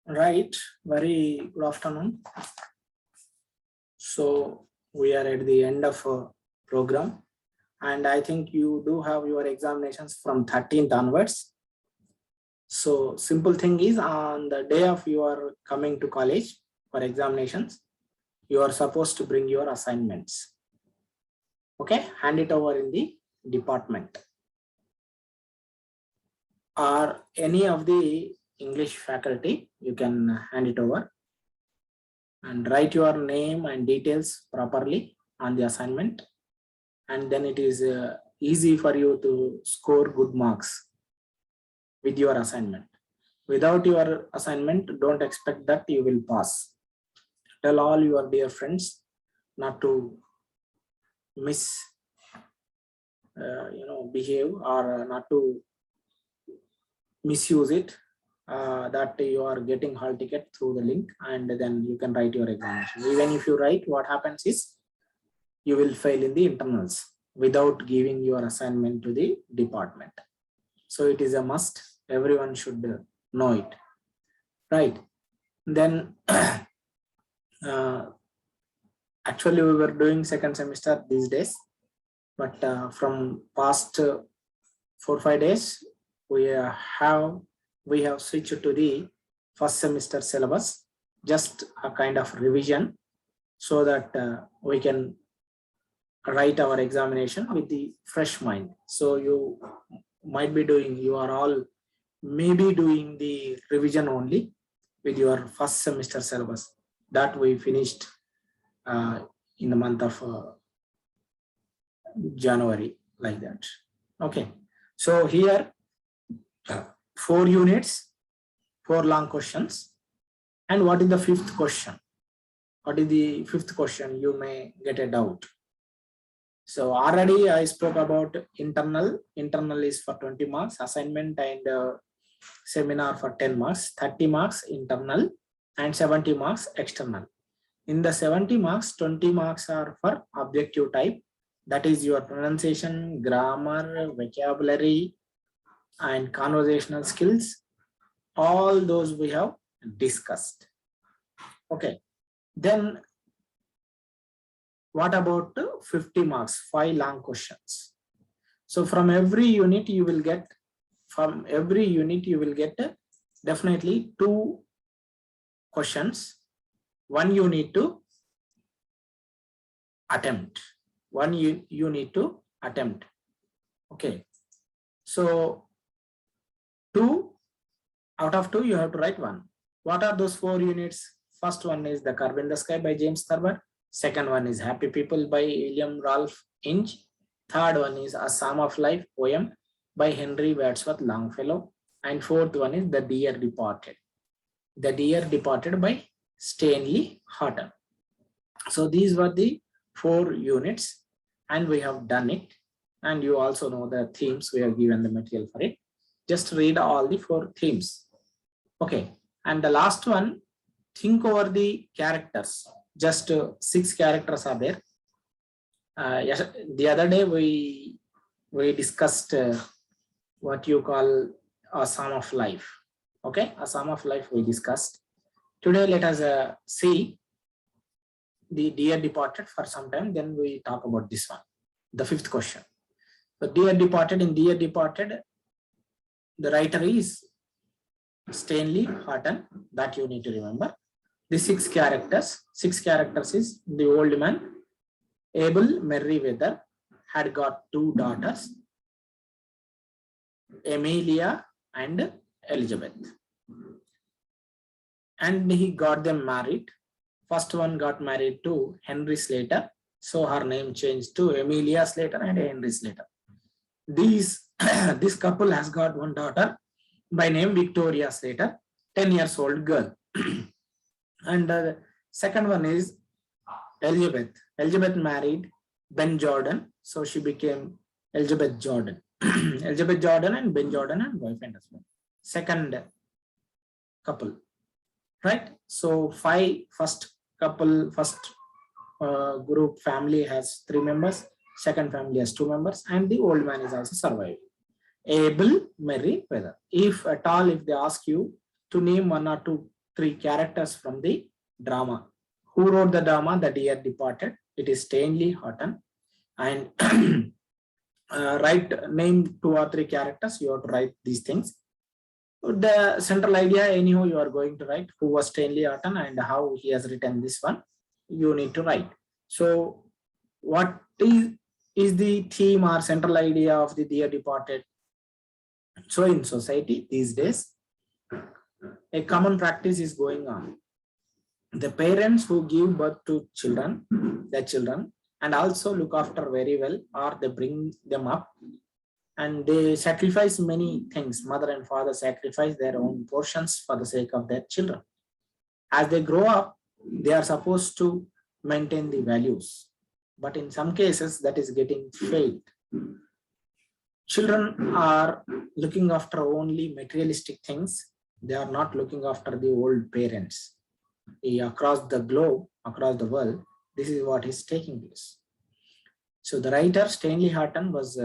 Right, very good afternoon. So we are at the end of a program, and I think you do have your examinations from 13th onwards. So simple thing is, on the day of your coming to college for examinations, you are supposed to bring your assignments. Okay, hand it over in the department, or any of the English faculty, you can hand it over and write your name and details properly on the assignment, and then it is easy for you to score good marks with your assignment. Without your assignment, don't expect that you will pass. Tell all your dear friends not to behave, or not to misuse it, that you are getting hall ticket through the link, and then you can write your examination. Even if you write, what happens is you will fail in the internals without giving your assignment to the department. So it is a must. Everyone should know it, right? Then actually we were doing second semester these days, but from past 4-5 days we have switched to the first semester syllabus, just a kind of revision, so that we can write our examination with the fresh mind. So you might be doing, you are all maybe doing the revision only with your first semester syllabus that we finished in the month of January, like that. Okay, so here 4 units, 4 long questions. And what is the 5th question? What is the 5th question? You may get a doubt. So already I spoke about internal. Internal is for 20 marks, assignment and seminar for 10 marks, 30 marks internal and 70 marks external. In the 70 marks, 20 marks are for objective type. That is your pronunciation, grammar, vocabulary, and conversational skills. All those we have discussed. Okay, then what about 50 marks, 5 long questions? So from every unit you will get, definitely 2 questions. 1 you need to attempt. 1 you need to attempt. Okay, so 2 out of 2 you have to write 1. What are those 4 units? First one is The Curve in the Sky by James Thurber. Second one is Happy People by William Ralph Inge. Third one is A Psalm of Life poem by Henry Wadsworth Longfellow. And fourth one is The Dear Departed. The Dear Departed by Stanley Horton. So these were the 4 units, and we have done it. And you also know the themes, we have given the material for it. Just read all the 4 themes. Okay, and the last one, think over the characters. Just 6 characters are there. Yes, the other day we discussed what you call A Psalm of Life. Okay, A Psalm of Life we discussed. Today let us see the Dear Departed for some time, then we talk about this one, the 5th question. So Dear Departed, in Dear Departed, the writer is Stanley Horton, that you need to remember. The six characters is the old man, Abel Merriweather, had got two daughters, Amelia and Elizabeth. And he got them married. First one got married to Henry Slater. So her name changed to Amelia Slater and Henry Slater. This couple has got one daughter by name Victoria Slater, 10 years old girl. And the second one is Elizabeth. Elizabeth married Ben Jordan. So she became Elizabeth Jordan. Elizabeth Jordan and Ben Jordan and wife and husband. Second couple, right? So first group family has 3 members, second family has 2 members, and the old man is also surviving. Abel Merriweather. If at all, if they ask you to name 1 or 2, 3 characters from the drama, who wrote the drama The Dear Departed? It is Stanley Houghton. And name 2 or 3 characters. You have to write these things. The central idea, anyhow, you are going to write who was Stanley Houghton and how he has written this one. You need to write. So, what is the theme or central idea of The Dear Departed? So, in society these days, a common practice is going on. The parents who give birth to their children, and also look after very well, or they bring them up, and they sacrifice many things. Mother and father sacrifice their own portions for the sake of their children. As they grow up, they are supposed to maintain the values, but in some cases that is getting failed. Children are looking after only materialistic things. They are not looking after the old parents. Across the globe, across the world, this is what is taking place. So the writer Stanley Houghton was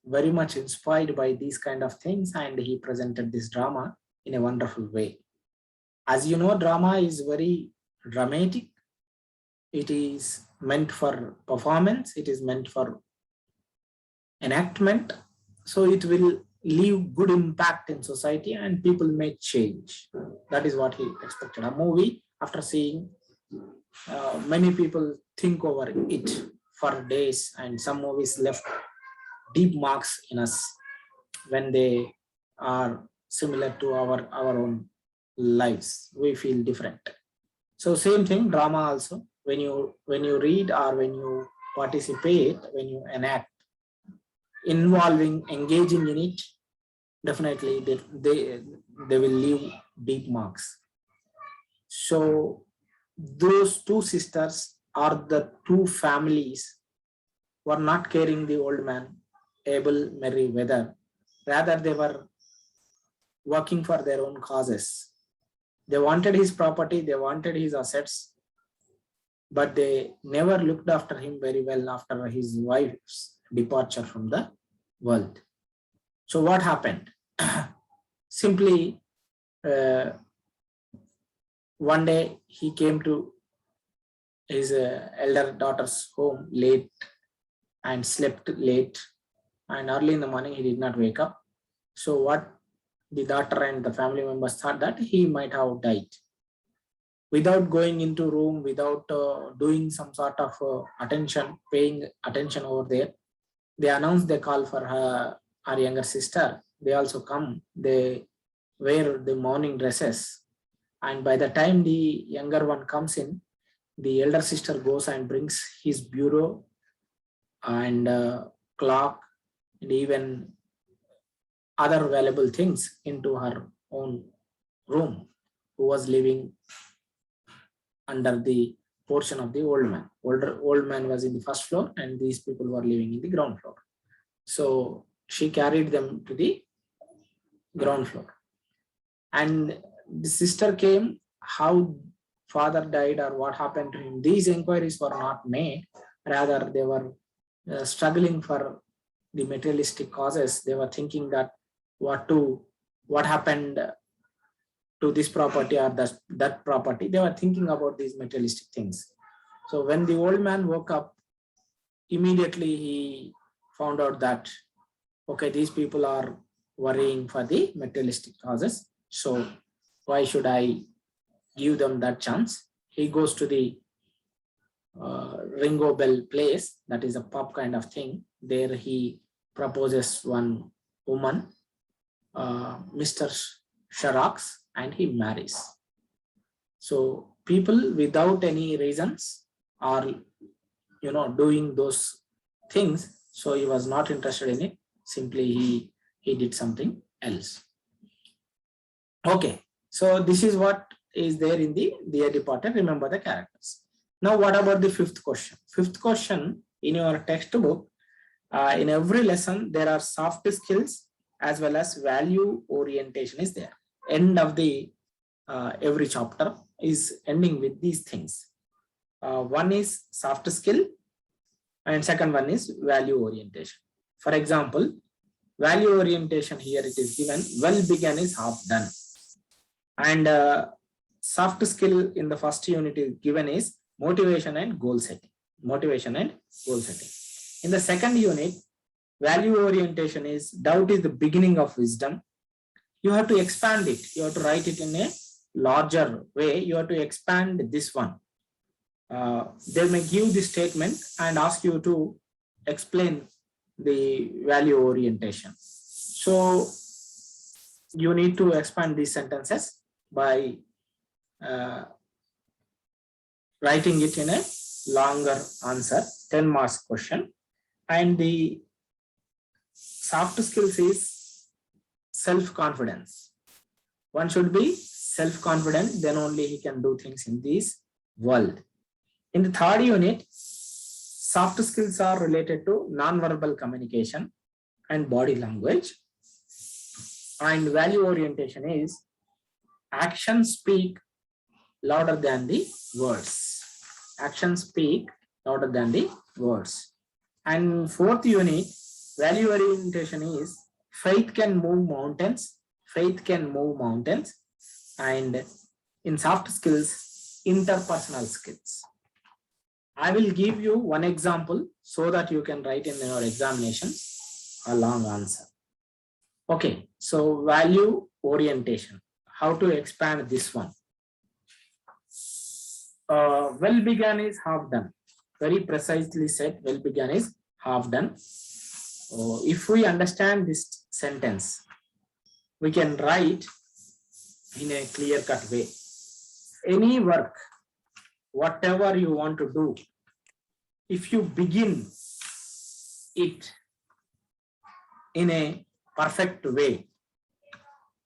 very much inspired by these kind of things, and he presented this drama in a wonderful way. As you know, drama is very dramatic. It is meant for performance. It is meant for enactment. So it will leave good impact in society and people may change. That is what he expected. A movie, after seeing, many people think over it for days, and some movies left deep marks in us when they are similar to our own lives. We feel different. So same thing, drama also. When you read or when you participate, when you enact, engaging in it, definitely they will leave deep marks. So those 2 sisters are the 2 families who are not caring the old man, Abel Merriweather. Rather, they were working for their own causes. They wanted his property, they wanted his assets, but they never looked after him very well after his wife's departure from the world. So what happened? Simply, one day he came to his elder daughter's home late and slept late, and early in the morning he did not wake up. So what the daughter and the family members thought that he might have died. Without going into room, without doing some sort of paying attention over there, they announced the call for her younger sister. They also come, they wear the mourning dresses, and by the time the younger one comes in, the elder sister goes and brings his bureau and clock and even other valuable things into her own room, who was living under the portion of the old man. Old man was in the first floor and these people were living in the ground floor. So she carried them to the ground floor. And the sister came, how father died or what happened to him. These inquiries were not made. Rather, they were struggling for the materialistic causes. They were thinking that what happened to this property or that property. They were thinking about these materialistic things. So when the old man woke up, immediately he found out that, okay, these people are worrying for the materialistic causes. So why should I give them that chance. He goes to the Ringo Bell place, that is a pub kind of thing. There he proposes one woman, Mr. Sharax, and he marries. So people without any reasons are, doing those things. So he was not interested in it. Simply he did something else. Okay, so this is what is there in the Dear Departed. Remember the characters. Now, what about the fifth question? Fifth question in your textbook, in every lesson, there are soft skills as well as value orientation is there. End of the every chapter is ending with these things. One is soft skill and second one is value orientation. For example, value orientation here it is given, well begun is half done. And soft skill in the first unit is given is motivation and goal setting. Motivation and goal setting. In the second unit, value orientation is doubt is the beginning of wisdom. You have to expand it. You have to write it in a larger way. You have to expand this one. They may give the statement and ask you to explain the value orientation. So you need to expand these sentences by writing it in a longer answer, 10 marks question. And the soft skills is self-confidence. One should be self-confident, then only he can do things in this world. In the third unit, soft skills are related to non-verbal communication and body language. And value orientation is actions speak louder than the words. Actions speak louder than the words. And fourth unit, value orientation is faith can move mountains. Faith can move mountains. And in soft skills, interpersonal skills. I will give you one example so that you can write in your examinations a long answer. Okay, so value orientation. How to expand this one? Well begun is half done. Very precisely said, well begun is half done. If we understand this sentence, we can write in a clear-cut way. Any work, whatever you want to do, if you begin it in a perfect way,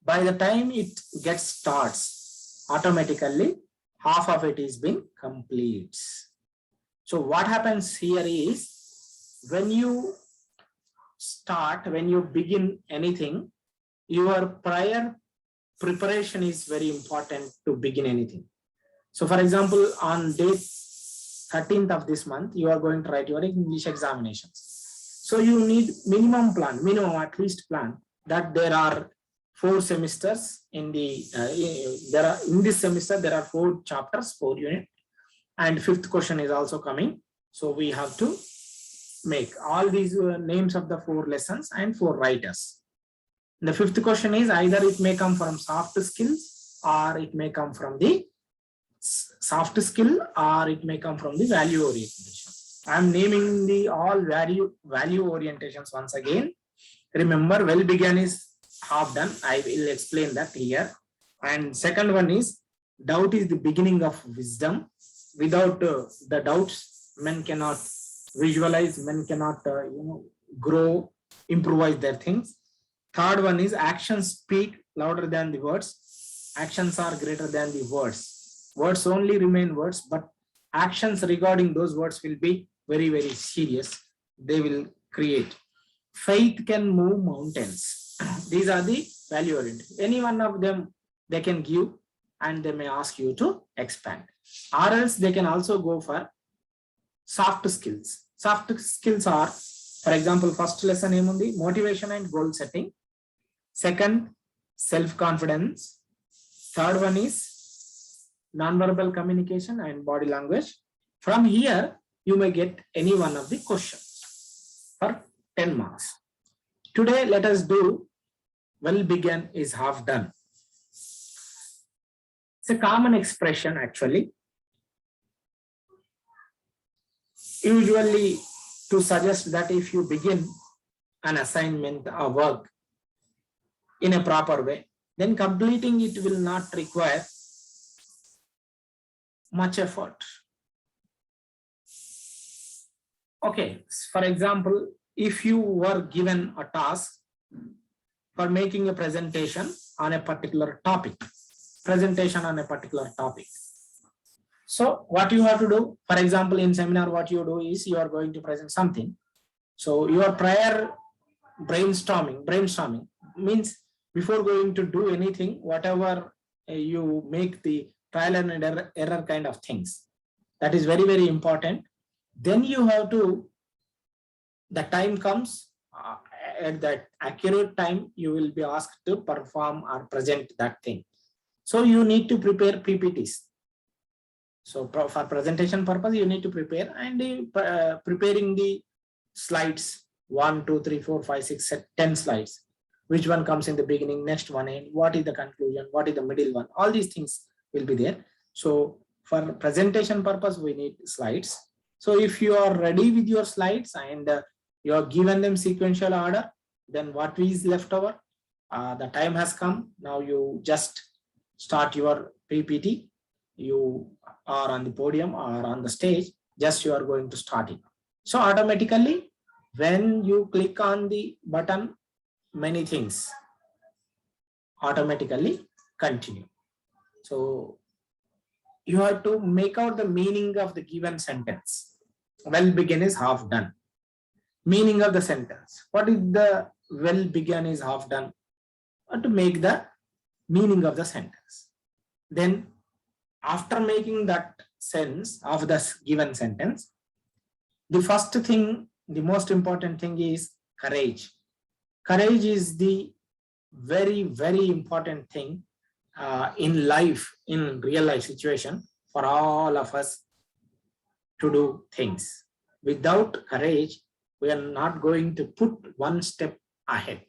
by the time it gets starts, automatically half of it is being complete. So what happens here is when you start, when you begin anything, your prior preparation is very important to begin anything. So for example, on date 13th of this month, you are going to write your English examinations. So you need minimum at least plan that there are 4 semesters in the, in this semester, there are 4 chapters, 4 units, and 5th question is also coming. So we have to make all these names of the 4 lessons and 4 writers. The 5th question is either it may come from soft skills or it may come from the soft skill or it may come from the value orientation. I am naming the all value orientations once again. Remember, well begun is half done. I will explain that here. And second one is doubt is the beginning of wisdom. Without the doubts, men cannot visualize, men cannot grow, improvise their things. Third one is actions speak louder than the words. Actions are greater than the words. Words only remain words, but actions regarding those words will be very, very serious. They will create. Faith can move mountains. These are the value oriented. Any one of them they can give and they may ask you to expand. Or else they can also go for soft skills. Soft skills are, for example, first lesson name on the motivation and goal setting. Second, self-confidence. Third one is non-verbal communication and body language. From here, you may get any one of the questions for 10 marks. Today, let us do well begun is half done. It's a common expression actually. Usually to suggest that if you begin an assignment or work in a proper way, then completing it will not require much effort. Okay, for example, if you were given a task for making a presentation on a particular topic, So what you have to do, for example, in seminar, what you do is you are going to present something. So your prior brainstorming means before going to do anything, whatever you make the trial and error kind of things. That is very, very important. Then you have to, the time comes, at that accurate time, you will be asked to perform or present that thing. So you need to prepare PPTs. So for presentation purpose, you need to prepare, and preparing the slides, 1, 2, 3, 4, 5, 6, 10 slides. Which one comes in the beginning, next one end, what is the conclusion, what is the middle one, all these things will be there. So for presentation purpose, we need slides. So if you are ready with your slides and you are given them sequential order, then what is left over? The time has come. Now you just start your PPT. You are on the podium or on the stage, just you are going to start it. So automatically, when you click on the button, many things automatically continue. So you have to make out the meaning of the given sentence. Well begun is half done. Meaning of the sentence. What is the well begun is half done? To make the meaning of the sentence. Then after making that sense of the given sentence, the first thing, the most important thing is courage. Courage is the very, very important thing in life, in real life situation for all of us to do things. Without courage, we are not going to put one step ahead.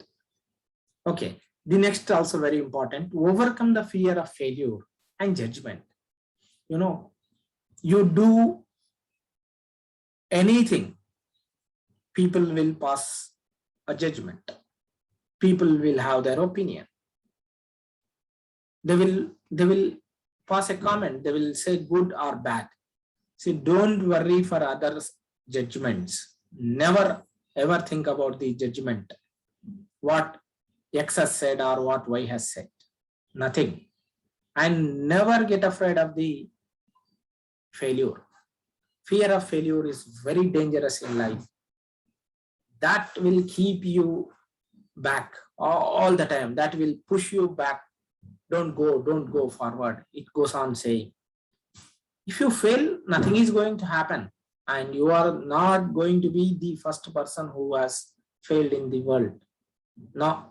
Okay, the next also very important, to overcome the fear of failure and judgment. You know, you do anything, people will pass a judgment. People will have their opinion. They will pass a comment. They will say good or bad. See, don't worry for others' judgments. Never ever think about the judgment. What X has said or what Y has said. Nothing. And never get afraid of the failure. Fear of failure is very dangerous in life. That will keep you back all the time. That will push you back. Don't go forward. It goes on saying, if you fail, nothing is going to happen, and you are not going to be the first person who has failed in the world. No.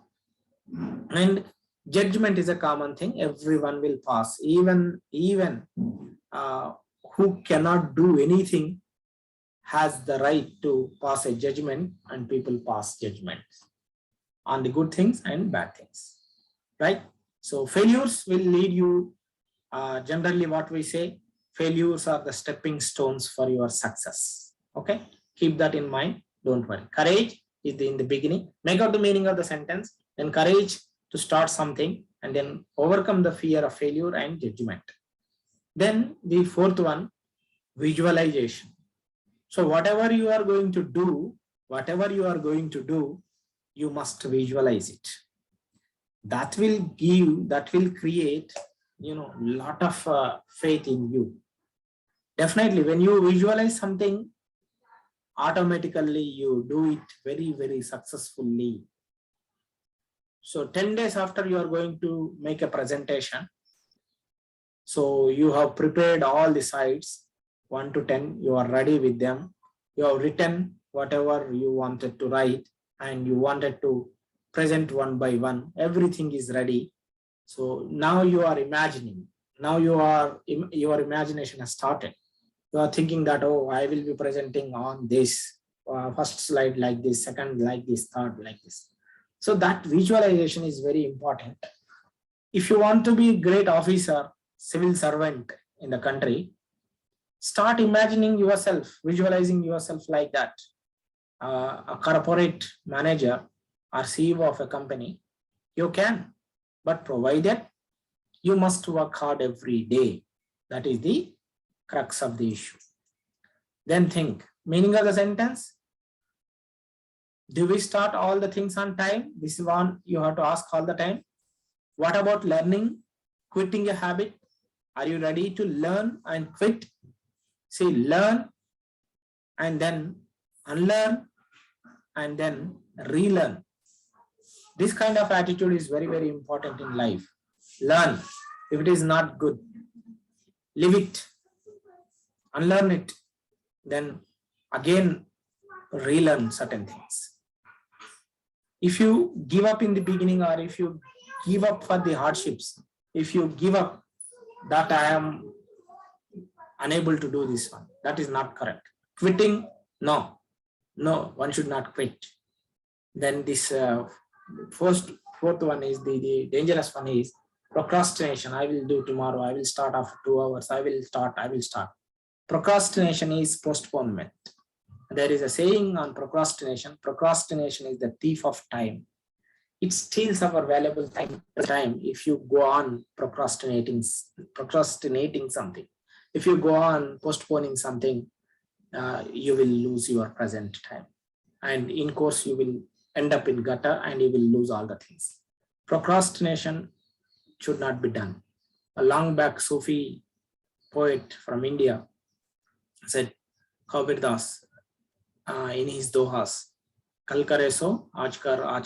And judgment is a common thing. Everyone will pass. Even who cannot do anything has the right to pass a judgment, and people pass judgments on the good things and bad things, right? So failures will lead you, generally what we say, failures are the stepping stones for your success. Okay, keep that in mind. Don't worry. Courage is in the beginning. Make out the meaning of the sentence, then courage to start something, and then overcome the fear of failure and judgment. Then the fourth one, visualization. So whatever you are going to do, you must visualize it. That will create, lot of faith in you. Definitely, when you visualize something, automatically you do it very, very successfully. So 10 days after you are going to make a presentation, so you have prepared all the sites, 1 to 10, you are ready with them. You have written whatever you wanted to write, and you wanted to present one by one. Everything is ready. So now you are imagining. Now your imagination has started. You are thinking that, oh, I will be presenting on this, first slide like this, second like this, third like this. So that visualization is very important. If you want to be a great officer, civil servant in the country, start imagining yourself, visualizing yourself like that. A corporate manager or CEO of a company, you can, but provided you must work hard every day. That is the crux of the issue. Then think, meaning of the sentence, do we start all the things on time? This is one you have to ask all the time. What about learning, quitting a habit? Are you ready to learn and quit? See, learn and then unlearn and then relearn. This kind of attitude is very, very important in life. Learn. If it is not good, leave it, unlearn it, then again relearn certain things. If you give up in the beginning, or if you give up for the hardships, if you give up that I am unable to do this one, that is not correct. Quitting, no, one should not quit. Then this fourth one is the dangerous one is procrastination. I will do tomorrow, I will start after 2 hours, I will start. Procrastination is postponement. There is a saying on procrastination. Procrastination is the thief of time. It steals our valuable time if you go on procrastinating something. If you go on postponing something, you will lose your present time. And in course, you will end up in gutter and you will lose all the things. Procrastination should not be done. A long back Sufi poet from India said, Kabir Das, in his dohas, kal kare so, aaj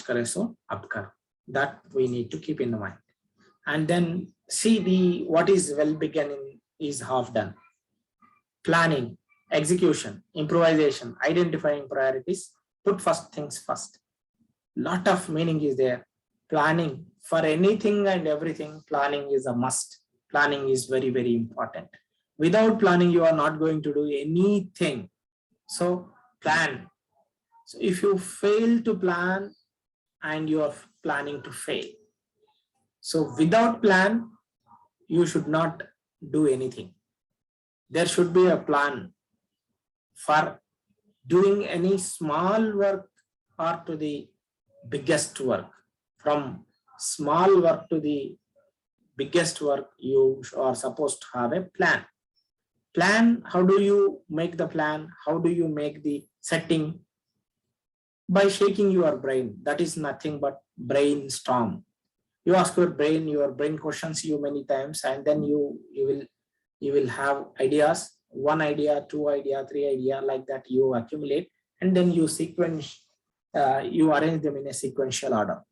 kare so, ab kar. That we need to keep in mind. And then see what is well beginning is half done. Planning, execution, improvisation, identifying priorities, put first things first. Lot of meaning is there. Planning for anything and everything, planning is a must. Planning is very, very important. Without planning, you are not going to do anything. So plan. So if you fail to plan and you are planning to fail. So without plan, you should not do anything. There should be a plan for doing any small work or to the biggest work. From small work to the biggest work, you are supposed to have a plan. Plan, how do you make the plan? How do you make the setting? By shaking your brain. That is nothing but brainstorm. You ask your brain questions you many times, and then you will have ideas, 1 idea, 2 idea, 3 idea, like that you accumulate, and then you you arrange them in a sequential order.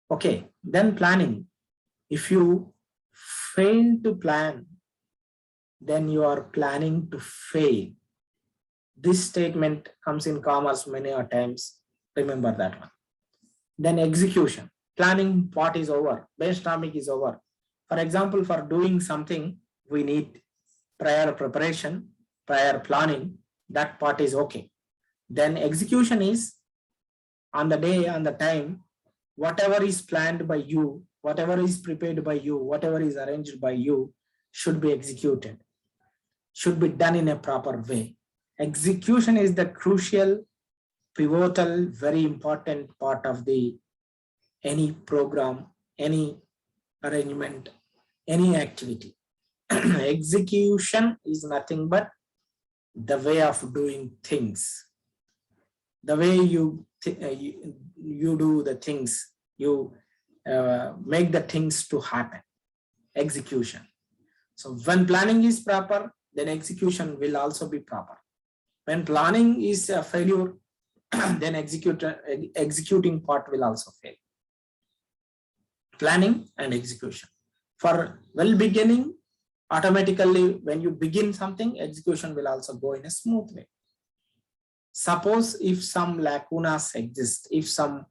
Okay, then planning. If you fail to plan, then you are planning to fail. This statement comes in commerce many times. Remember that one. Then execution. Planning part is over. Brainstorming is over. For example, for doing something, we need prior preparation, prior planning. That part is okay. Then execution is on the day, on the time, whatever is planned by you, whatever is prepared by you, whatever is arranged by you should be executed, should be done in a proper way. Execution is the crucial, pivotal, very important part of any program, any arrangement, any activity. Execution is nothing but the way of doing things. The way you do the things, you make the things to happen. Execution. So when planning is proper, then execution will also be proper. When planning is a failure, then executing part will also fail. Planning and execution. For well beginning, automatically when you begin something, execution will also go in a smooth way. Suppose if some lacunas exist, if some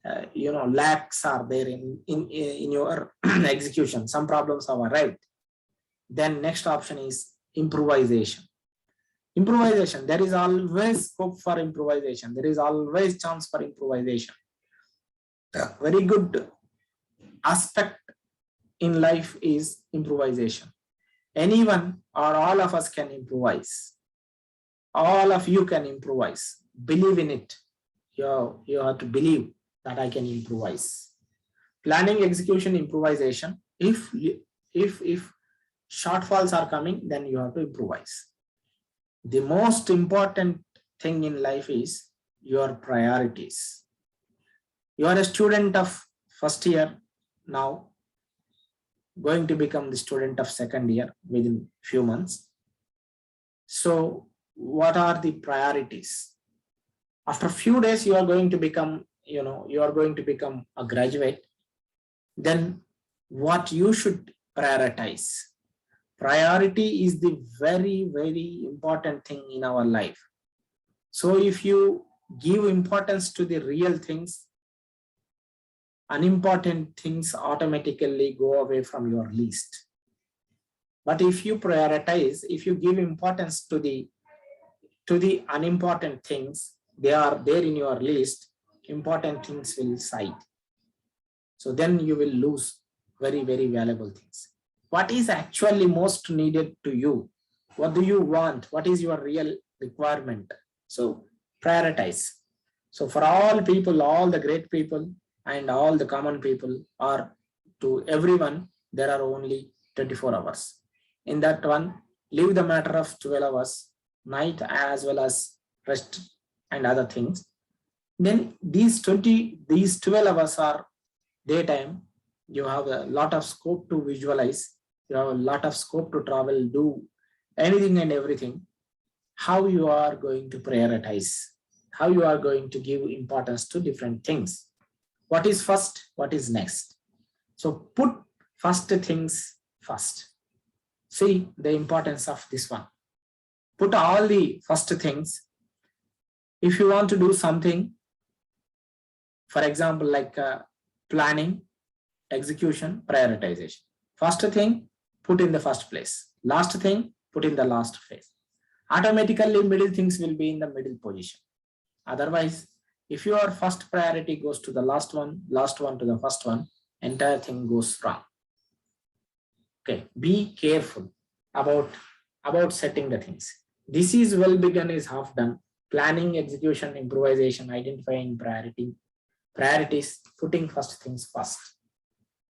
lacks are there in your execution, some problems have arrived, then next option is improvisation. Improvisation, there is always scope for improvisation. There is always chance for improvisation. Very good aspect in life is improvisation. Anyone or all of us can improvise. All of you can improvise. Believe in it. You have to believe that I can improvise. Planning, execution, improvisation. If shortfalls are coming, then you have to improvise. The most important thing in life is your priorities. You are a student of first year now, going to become the student of second year within few months. So what are the priorities? After a few days, you are going to become, you are going to become a graduate. Then what you should prioritize? Priority is the very, very important thing in our life. So if you give importance to the real things, unimportant things automatically go away from your list. But if you prioritize, if you give importance to the unimportant things, they are there in your list, important things will side. So then you will lose very, very valuable things. What is actually most needed to you? What do you want? What is your real requirement? So prioritize. So for all people, all the great people and all the common people, or to everyone, there are only 24 hours. In that one, leave the matter of 12 hours, night as well as rest and other things. Then these 12 hours are daytime. You have a lot of scope to visualize. You have a lot of scope to travel, do anything and everything. How you are going to prioritize? How you are going to give importance to different things? What is first? What is next? So put first things first. See the importance of this one. Put all the first things. If you want to do something, for example, like planning, execution, prioritization. First thing, put in the first place. Last thing, put in the last phase. Automatically, middle things will be in the middle position. Otherwise, if your first priority goes to the last one to the first one, entire thing goes wrong. Okay, be careful about setting the things. This is well begun is half done. Planning, execution, improvisation, identifying priorities, putting first things first.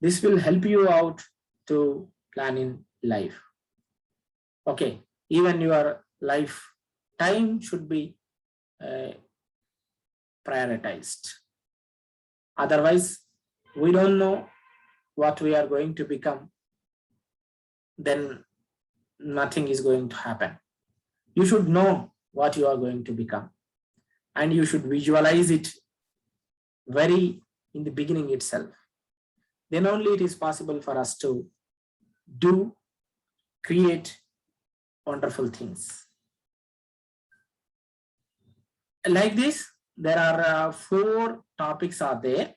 This will help you out to plan in life. Okay, even your life time should be prioritized. Otherwise, we don't know what we are going to become. Then nothing is going to happen. You should know what you are going to become, and you should visualize it very in the beginning itself. Then only it is possible for us to create wonderful things. Like this, there are 4 topics are there.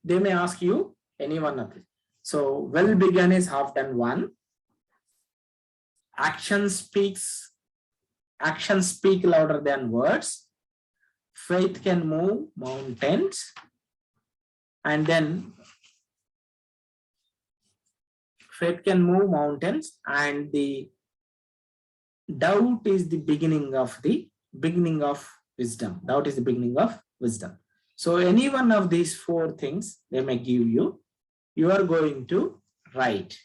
They may ask you any one of it. So well begun is half done 1. Actions speak louder than words. Faith can move mountains. And then faith can move mountains, and the doubt is the beginning of wisdom. Doubt is the beginning of wisdom. So any one of these 4 things they may give you, you are going to write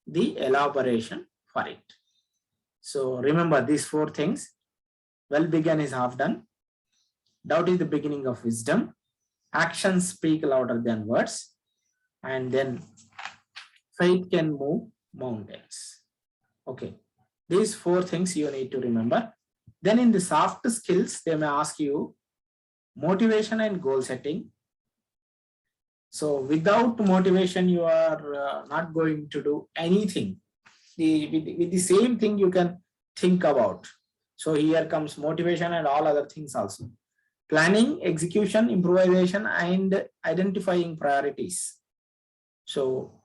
the elaboration for it. So remember these 4 things. Well begun is half done. Doubt is the beginning of wisdom. Actions speak louder than words. And then faith can move mountains. Okay. These 4 things you need to remember. Then in the soft skills, they may ask you motivation and goal setting. So without motivation, you are not going to do anything. With the same thing you can think about. So here comes motivation and all other things also. Planning, execution, improvisation, and identifying priorities. So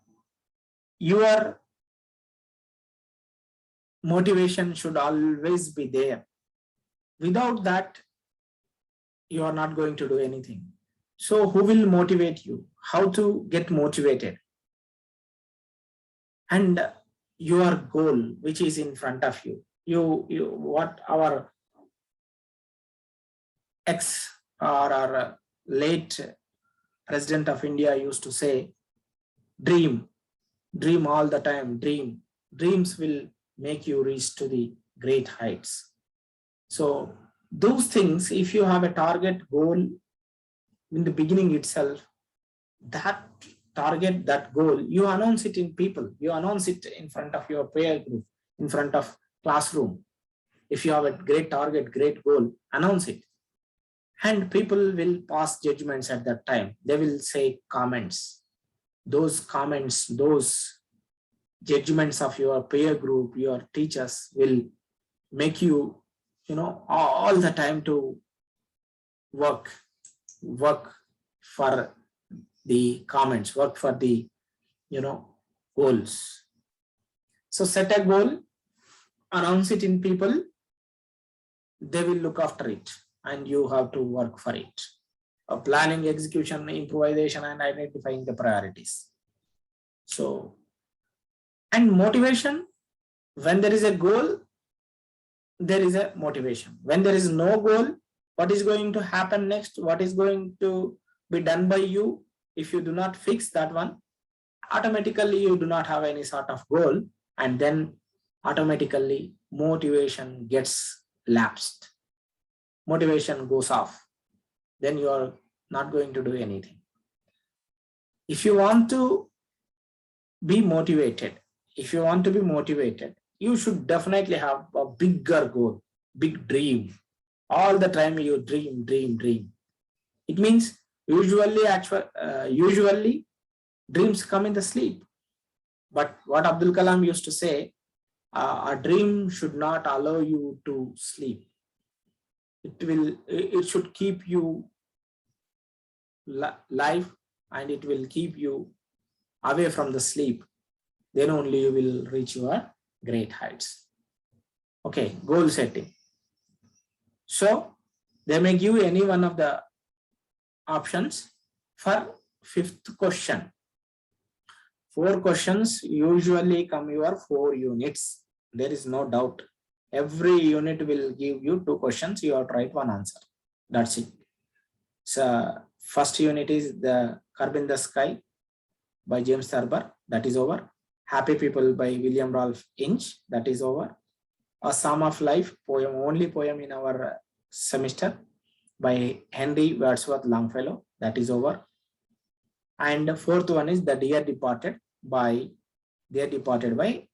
your motivation should always be there. Without that, you are not going to do anything. So who will motivate you? how to get motivated, and your goal which is in front of you. What our ex or our late President of India used to say, dream all the time, dreams will make you reach to the great heights. So those things, if you have a target goal in the beginning itself, that target, that goal, you announce it in people, you announce it in front of your prayer group, in front of classroom. If you have a great target, great goal, announce it. And people will pass judgments at that time. They will say comments. Those comments, those judgments of your peer group, your teachers will make you, all the time to work for the comments, work for the, goals. So set a goal, announce it in people, they will look after it, and you have to work for it. Planning, execution, improvisation, and identifying the priorities. So, and motivation, when there is a goal, there is a motivation. When there is no goal, what is going to happen next? What is going to be done by you? If you do not fix that one, automatically you do not have any sort of goal, and then automatically motivation gets lapsed. Motivation goes off. Then you are not going to do anything. If you want to be motivated, you should definitely have a bigger goal, big dream. All the time you dream. It means usually dreams come in the sleep. But what Abdul Kalam used to say, a dream should not allow you to sleep. It should keep you live, and it will keep you away from the sleep. Then only you will reach your great heights. Okay, goal setting. So they may give any one of the options. For fifth question, 4 questions usually come your 4 units. There is no doubt. Every unit will give you 2 questions. You have to write 1 answer. That's it. So first unit is the Curb in the Sky by James Thurber. That is over. Happy People by William Ralph Inch. That is over. A Psalm of Life, poem, only poem in our semester, by Henry Wadsworth Longfellow. That is over. And the 4th one is The Dear Departed by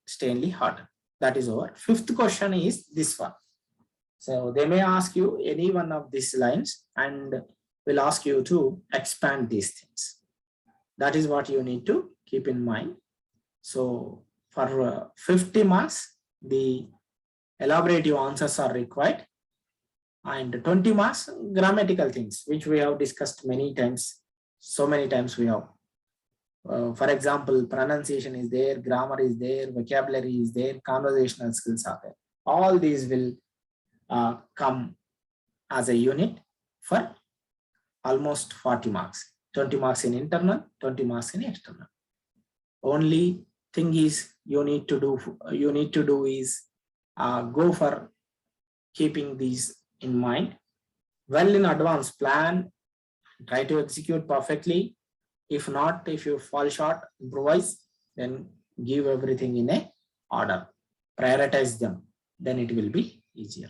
Stanley Hart. That is over. 5th question is this one. So they may ask you any one of these lines, and will ask you to expand these things. That is what you need to keep in mind. So for 50 marks, the elaborative answers are required, and 20 marks grammatical things, which we have discussed many times. So many times we have. For example, pronunciation is there, grammar is there, vocabulary is there, conversational skills are there. All these will come as a unit for almost 40 marks. 20 marks in internal, 20 marks in external. Only thing is you need to do is go for keeping these in mind. Well in advance, plan, try to execute perfectly. If not, if you fall short, improvise, then give everything in a order. Prioritize them, then it will be easier.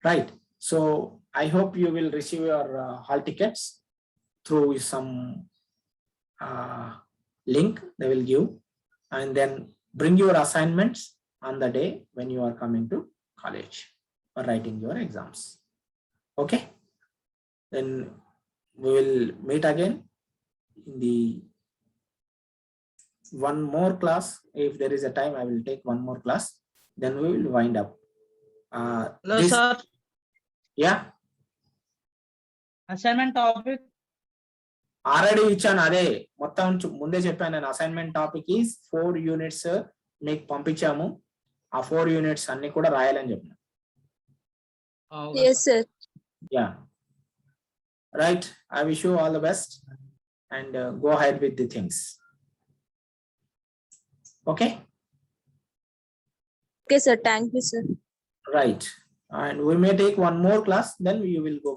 Right. So I hope you will receive your hall tickets through some link they will give, and then bring your assignments on the day when you are coming to college or writing your exams. Okay. Then we will meet again in the one more class. If there is a time, I will take one more class, then we will wind up. Hello, sir. Yeah. Assignment topic. Already ఇచ్చాను అదే మొత్తం ముందే చెప్పాను నేను. Assignment topic is 4 units మీకు పంపించాము. ఆ 4 units అన్ని కూడా రాయాలని చెప్పిన. Yes, sir. Yeah. Right. I wish you all the best. and go ahead with the things. Okay, Okay, sir. Thank you, sir. right. And we may take one more class, then we will go